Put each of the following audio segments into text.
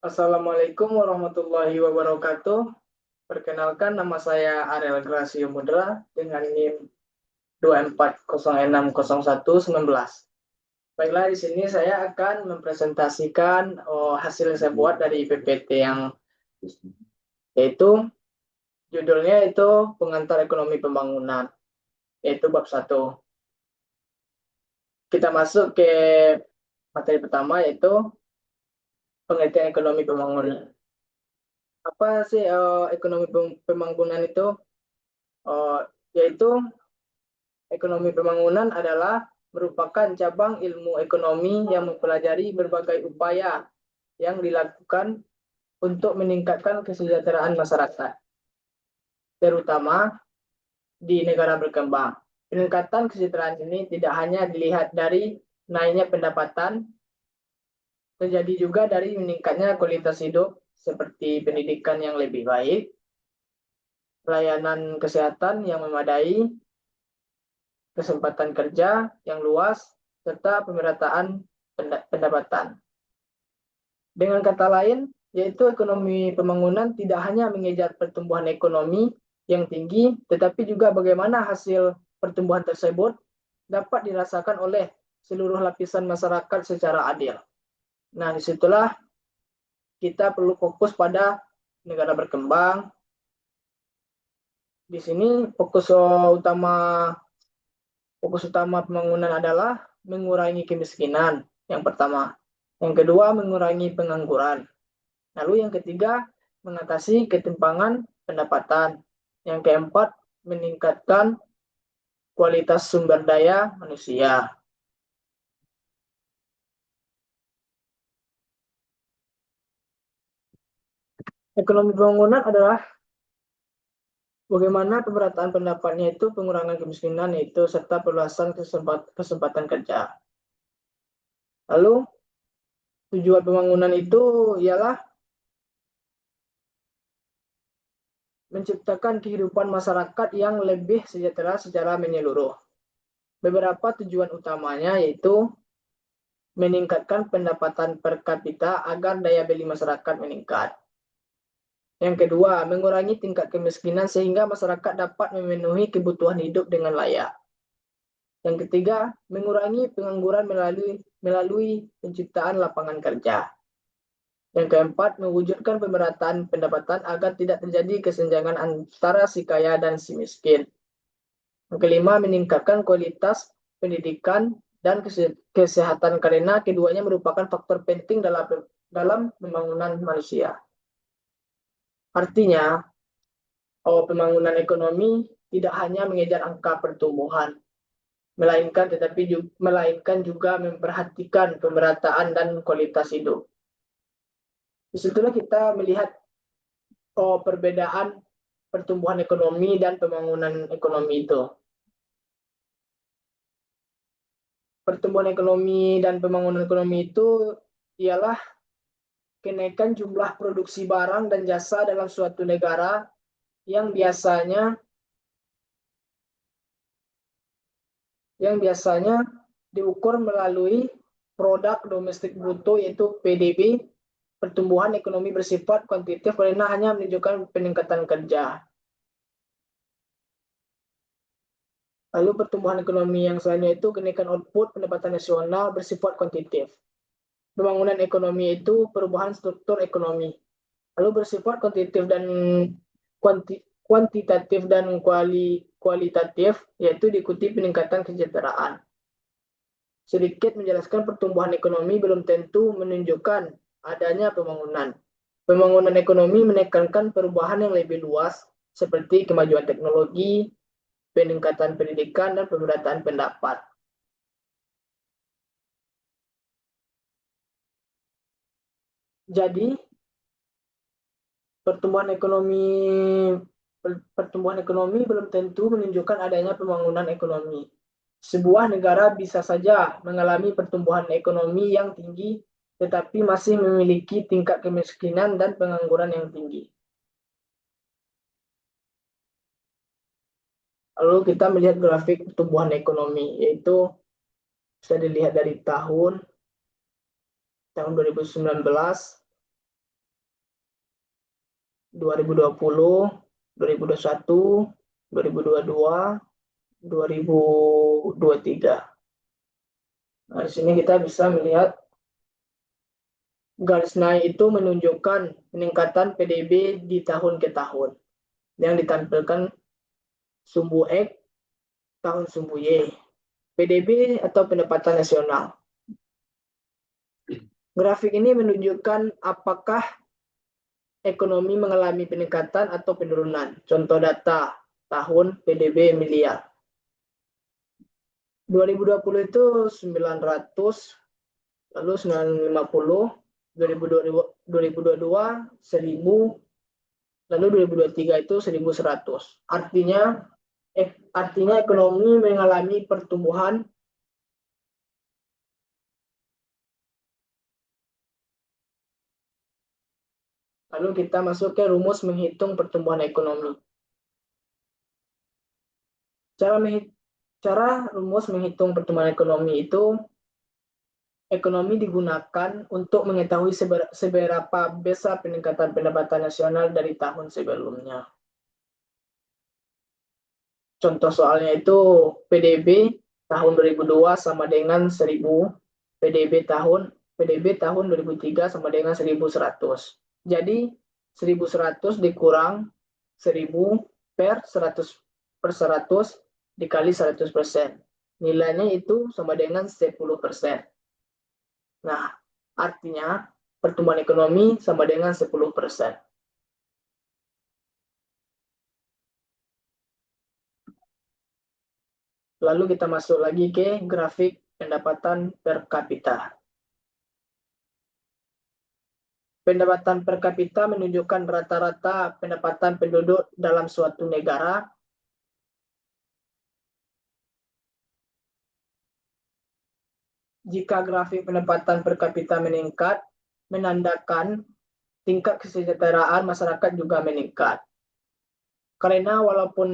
Assalamualaikum warahmatullahi wabarakatuh. Perkenalkan, nama saya Ariel Gracio Mudra dengan NIM 24060119. Baiklah, di sini saya akan mempresentasikan hasil yang saya buat dari PPT yang yaitu judulnya itu Pengantar Ekonomi Pembangunan, yaitu bab 1. Kita masuk ke materi pertama yaitu pengertian ekonomi pembangunan. Apa sih ekonomi pembangunan itu? Yaitu ekonomi pembangunan adalah merupakan cabang ilmu ekonomi yang mempelajari berbagai upaya yang dilakukan untuk meningkatkan kesejahteraan masyarakat, terutama di negara berkembang. Peningkatan kesejahteraan ini tidak hanya dilihat dari naiknya pendapatan, terjadi juga dari meningkatnya kualitas hidup seperti pendidikan yang lebih baik, pelayanan kesehatan yang memadai, kesempatan kerja yang luas, serta pemerataan pendapatan. Dengan kata lain, yaitu ekonomi pembangunan tidak hanya mengejar pertumbuhan ekonomi yang tinggi, tetapi juga bagaimana hasil pertumbuhan tersebut dapat dirasakan oleh seluruh lapisan masyarakat secara adil. Nah, disitulah kita perlu fokus pada negara berkembang. Di sini fokus utama pembangunan adalah mengurangi kemiskinan, yang pertama. Yang kedua, mengurangi pengangguran. Lalu yang ketiga, mengatasi ketimpangan pendapatan. Yang keempat, meningkatkan kualitas sumber daya manusia. Ekonomi pembangunan adalah bagaimana pemerataan pendapatnya itu pengurangan kemiskinan itu serta perluasan kesempatan kerja. Lalu tujuan pembangunan itu ialah menciptakan kehidupan masyarakat yang lebih sejahtera secara menyeluruh. Beberapa tujuan utamanya yaitu meningkatkan pendapatan per kapita agar daya beli masyarakat meningkat. Yang kedua, mengurangi tingkat kemiskinan sehingga masyarakat dapat memenuhi kebutuhan hidup dengan layak. Yang ketiga, mengurangi pengangguran melalui penciptaan lapangan kerja. Yang keempat, mewujudkan pemerataan pendapatan agar tidak terjadi kesenjangan antara si kaya dan si miskin. Yang kelima, meningkatkan kualitas pendidikan dan kesehatan karena keduanya merupakan faktor penting dalam pembangunan manusia. Artinya, pembangunan ekonomi tidak hanya mengejar angka pertumbuhan, melainkan juga memperhatikan pemerataan dan kualitas hidup. Disitulah kita melihat perbedaan pertumbuhan ekonomi dan pembangunan ekonomi itu. Pertumbuhan ekonomi dan pembangunan ekonomi itu ialah kenaikan jumlah produksi barang dan jasa dalam suatu negara yang biasanya diukur melalui produk domestik bruto yaitu PDB. Pertumbuhan ekonomi bersifat kuantitatif karena hanya menunjukkan peningkatan kerja. Lalu pertumbuhan ekonomi yang selanjutnya itu kenaikan output pendapatan nasional bersifat kuantitatif. Pembangunan ekonomi itu perubahan struktur ekonomi. Lalu bersifat kuantitatif dan kualitatif, yaitu diikuti peningkatan kesejahteraan. Sedikit menjelaskan pertumbuhan ekonomi belum tentu menunjukkan adanya pembangunan. Pembangunan ekonomi menekankan perubahan yang lebih luas seperti kemajuan teknologi, peningkatan pendidikan, dan pemerataan pendapat. Jadi, pertumbuhan ekonomi belum tentu menunjukkan adanya pembangunan ekonomi. Sebuah negara bisa saja mengalami pertumbuhan ekonomi yang tinggi, tetapi masih memiliki tingkat kemiskinan dan pengangguran yang tinggi. Lalu kita melihat grafik pertumbuhan ekonomi, yaitu bisa dilihat dari tahun 2019 2020, 2021, 2022, 2023. Nah, di sini kita bisa melihat garis naik itu menunjukkan peningkatan PDB di tahun ke tahun yang ditampilkan sumbu X tahun sumbu Y. PDB atau pendapatan nasional. Grafik ini menunjukkan apakah ekonomi mengalami peningkatan atau penurunan. Contoh data tahun PDB miliar. 2020 itu 900, lalu 950, 2022 1000, lalu 2023 itu 1100. Artinya ekonomi mengalami pertumbuhan. Lalu kita masuk ke rumus menghitung pertumbuhan ekonomi. Cara rumus menghitung pertumbuhan ekonomi itu, ekonomi digunakan untuk mengetahui seberapa besar peningkatan pendapatan nasional dari tahun sebelumnya. Contoh soalnya itu PDB tahun 2002 sama dengan 1000, PDB tahun 2003 sama dengan 1100. Jadi 1100 dikurang 1000 per 100 dikali 100%. Nilainya itu sama dengan 10%. Nah, artinya pertumbuhan ekonomi sama dengan 10%. Lalu kita masuk lagi ke grafik pendapatan per kapita. Pendapatan per kapita menunjukkan rata-rata pendapatan penduduk dalam suatu negara. Jika grafik pendapatan per kapita meningkat, menandakan tingkat kesejahteraan masyarakat juga meningkat. Karena walaupun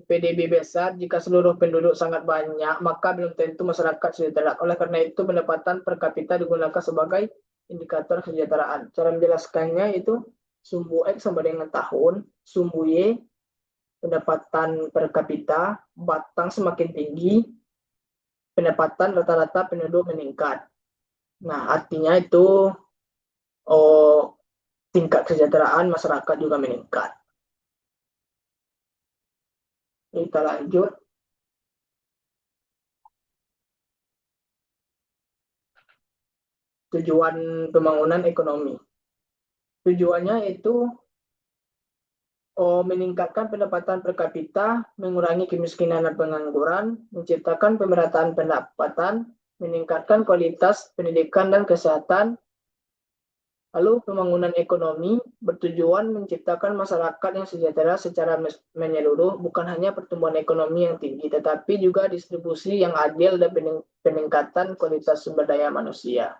PDB besar, jika seluruh penduduk sangat banyak, maka belum tentu masyarakat sejahtera. Oleh karena itu, pendapatan per kapita digunakan sebagai indikator kesejahteraan. Cara menjelaskannya itu sumbu X sama dengan tahun, sumbu Y pendapatan per kapita, batang semakin tinggi, pendapatan rata-rata penduduk meningkat. Nah, artinya itu tingkat kesejahteraan masyarakat juga meningkat. Kita lanjut. Tujuan pembangunan ekonomi. Tujuannya itu meningkatkan pendapatan per kapita, mengurangi kemiskinan dan pengangguran, menciptakan pemerataan pendapatan, meningkatkan kualitas pendidikan dan kesehatan. Lalu pembangunan ekonomi bertujuan menciptakan masyarakat yang sejahtera secara menyeluruh, bukan hanya pertumbuhan ekonomi yang tinggi, tetapi juga distribusi yang adil dan peningkatan kualitas sumber daya manusia.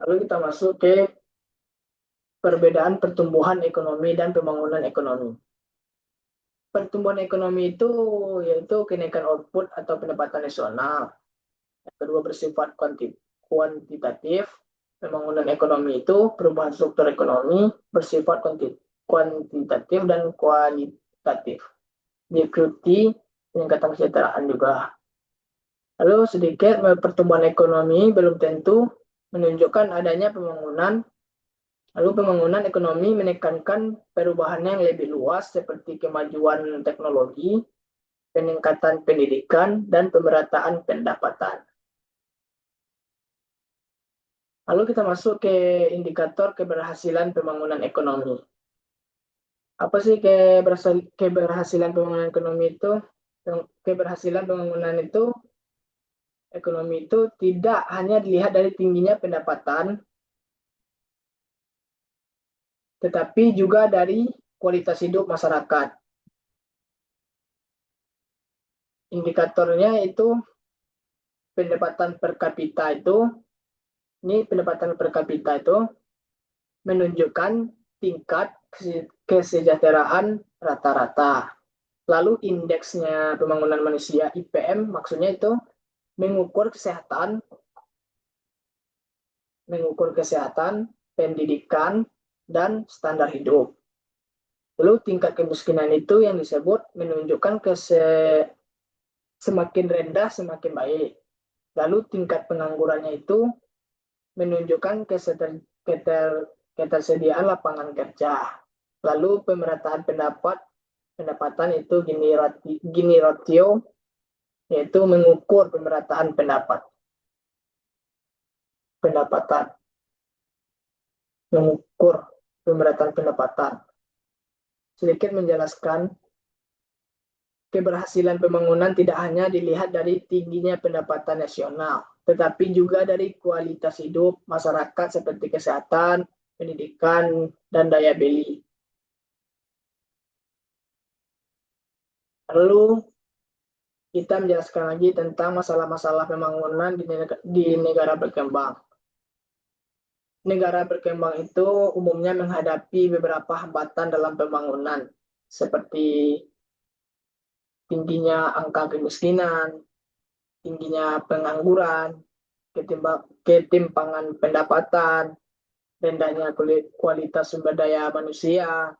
Lalu kita masuk ke perbedaan pertumbuhan ekonomi dan pembangunan ekonomi. Pertumbuhan ekonomi itu yaitu kenaikan output atau pendapatan nasional. Yang kedua bersifat kuantitatif. Pembangunan ekonomi itu perubahan struktur ekonomi bersifat kuantitatif dan kualitatif. Diikuti peningkatan kesejahteraan juga. Lalu sedikit pertumbuhan ekonomi belum tentu menunjukkan adanya pembangunan. Lalu pembangunan ekonomi menekankan perubahan yang lebih luas seperti kemajuan teknologi, peningkatan pendidikan, dan pemerataan pendapatan. Lalu kita masuk ke indikator keberhasilan pembangunan ekonomi. Apa sih keberhasilan pembangunan ekonomi itu? Keberhasilan pembangunan itu, ekonomi itu tidak hanya dilihat dari tingginya pendapatan, tetapi juga dari kualitas hidup masyarakat. Indikatornya itu pendapatan per kapita itu, ini pendapatan per kapita itu menunjukkan tingkat kesejahteraan rata-rata. Lalu indeksnya pembangunan manusia IPM maksudnya itu mengukur kesehatan, pendidikan, dan standar hidup. Lalu tingkat kemiskinan itu yang disebut menunjukkan semakin rendah semakin baik. Lalu tingkat penganggurannya itu menunjukkan ketersediaan lapangan kerja. Lalu pemerataan pendapatan itu Gini ratio, yaitu mengukur pemerataan pendapatan, mengukur pemerataan pendapatan. Sedikit menjelaskan, keberhasilan pembangunan tidak hanya dilihat dari tingginya pendapatan nasional, tetapi juga dari kualitas hidup masyarakat seperti kesehatan, pendidikan, dan daya beli. Lalu kita menjelaskan lagi tentang masalah-masalah pembangunan di negara berkembang. Negara berkembang itu umumnya menghadapi beberapa hambatan dalam pembangunan, seperti tingginya angka kemiskinan, tingginya pengangguran, ketimpangan pendapatan, rendahnya kualitas sumber daya manusia,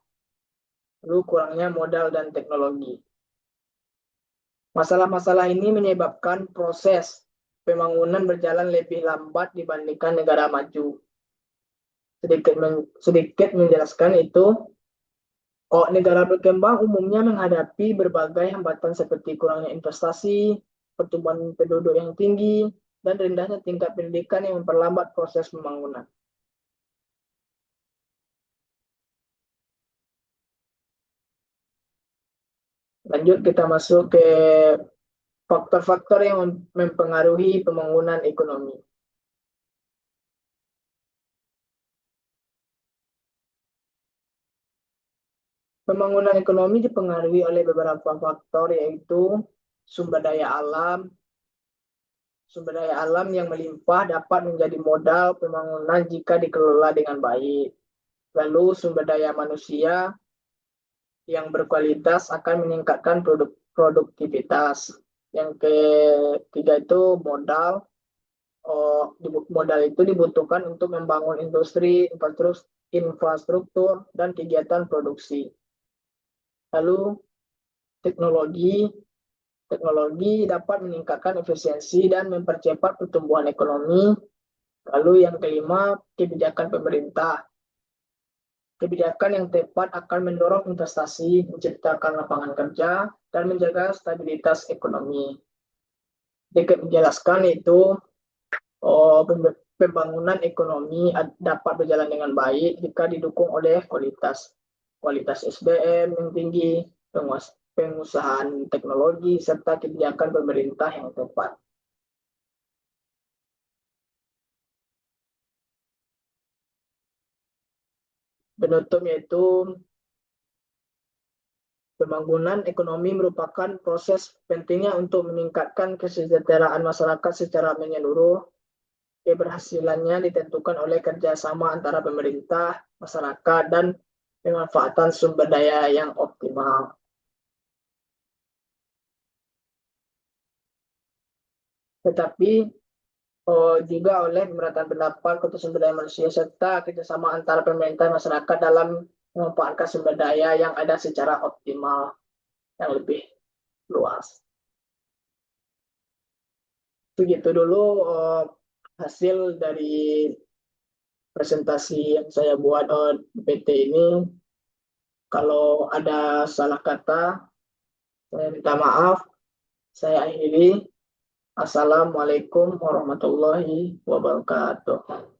lalu kurangnya modal dan teknologi. Masalah-masalah ini menyebabkan proses pembangunan berjalan lebih lambat dibandingkan negara maju. Sedikit menjelaskan itu, negara berkembang umumnya menghadapi berbagai hambatan seperti kurangnya investasi, pertumbuhan penduduk yang tinggi, dan rendahnya tingkat pendidikan yang memperlambat proses pembangunan. Lanjut kita masuk ke faktor-faktor yang mempengaruhi pembangunan ekonomi. Pembangunan ekonomi dipengaruhi oleh beberapa faktor, yaitu sumber daya alam. Sumber daya alam yang melimpah dapat menjadi modal pembangunan jika dikelola dengan baik. Lalu sumber daya manusia yang berkualitas akan meningkatkan produktivitas. Yang ketiga itu modal. Modal itu dibutuhkan untuk membangun industri, infrastruktur, dan kegiatan produksi. Lalu teknologi dapat meningkatkan efisiensi dan mempercepat pertumbuhan ekonomi. Lalu yang kelima, kebijakan pemerintah. Kebijakan yang tepat akan mendorong investasi, menciptakan lapangan kerja, dan menjaga stabilitas ekonomi. Sedikit menjelaskan itu, pembangunan ekonomi dapat berjalan dengan baik jika didukung oleh kualitas SDM yang tinggi, pengusahaan teknologi, serta kebijakan pemerintah yang tepat. Penutup yaitu pembangunan ekonomi merupakan proses pentingnya untuk meningkatkan kesejahteraan masyarakat secara menyeluruh. Keberhasilannya ditentukan oleh kerjasama antara pemerintah, masyarakat, dan pemanfaatan sumber daya yang optimal. Tetapi juga oleh pemerataan pendapat, kualitas sumber daya manusia, serta kerjasama antara pemerintah dan masyarakat dalam memanfaatkan sumber daya yang ada secara optimal yang lebih luas. Begitu dulu hasil dari presentasi yang saya buat PT ini. Kalau ada salah kata, saya minta maaf. Saya akhiri. Assalamualaikum warahmatullahi wabarakatuh.